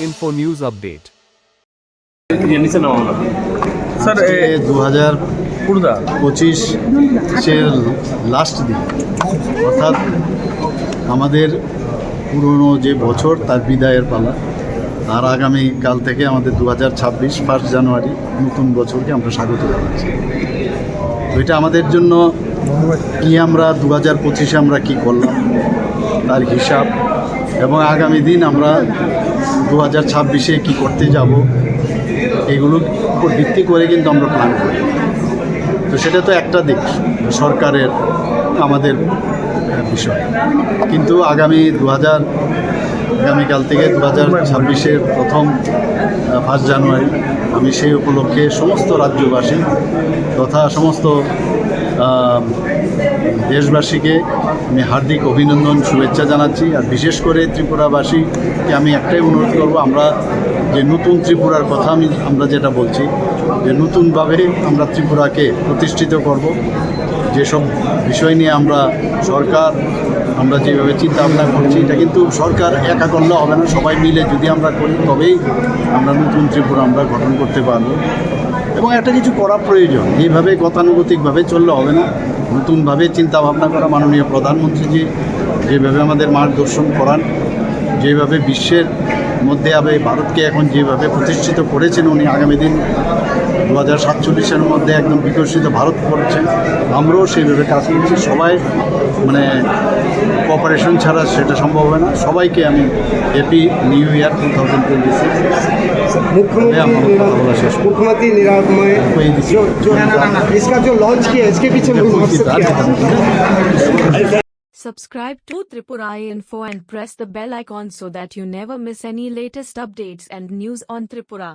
Info News Update. Sir 2025-এর last দিন, অর্থাৎ আমাদের পুরনো যে বছর তার বিদায়ের পালা, আর আগামী কাল থেকে আমাদের 2026 1 জানুয়ারি নতুন বছরকে আমরা স্বাগত জানাচ্ছি। তো এটা আমাদের জন্য কি, আমরা 2025-এ আমরা কি করলাম তার হিসাব, এবং আগামী দিন আমরা 2026-এ কী করতে যাব এগুলোর উপর ভিত্তি করে কিন্তু আমরা প্ল্যান করি। তো সেটা তো একটা দিক সরকারের আমাদের বিষয়, কিন্তু আগামীকাল থেকে 2026-এর প্রথম 1 জানুয়ারি আমি সেই উপলক্ষে সমস্ত রাজ্যবাসী তথা সমস্ত দেশবাসীকে আমি হার্দিক অভিনন্দন শুভেচ্ছা জানাচ্ছি। আর বিশেষ করে ত্রিপুরাবাসীকে আমি একটাই অনুরোধ করব, আমরা যে নতুন ত্রিপুরার কথা আমরা যেটা বলছি, যে নতুনভাবে আমরা ত্রিপুরাকে প্রতিষ্ঠিত করব, যেসব বিষয় নিয়ে আমরা যেভাবে চিন্তা ভাবনা করছি, এটা কিন্তু সরকার একা করলে হবে না, সবাই মিলে যদি আমরা করি তবেই আমরা নতুন ত্রিপুরা আমরা গঠন করতে পারব। এবং একটা কিছু করা প্রয়োজন, এইভাবে গতানুগতিকভাবে চললে হবে না, নতুনভাবে চিন্তা ভাবনা করা। মাননীয় প্রধানমন্ত্রীজি যেভাবে আমাদের মার্গদর্শন করান, যেভাবে বিশ্বের মধ্যে ভারতকে এখন যেভাবে প্রতিষ্ঠিত করেছেন উনি, আগামী দিন 2047-এর মধ্যে একদম বিকশিত ভারত করেছেন, আমরাও সেইভাবে কাজ করছি। সবাই কোঅপারেশন ছাড়া সেটা সম্ভব হয় না। সবাইকে আমি হ্যাপি নিউ ইয়ার 2026। मुख्यमंत्री निरामय इसका जो लॉन्च किया इसके पीछे मूल मकसद क्या है? Subscribe to Tripura Info and press the bell icon so that you never miss any latest updates and news on Tripura.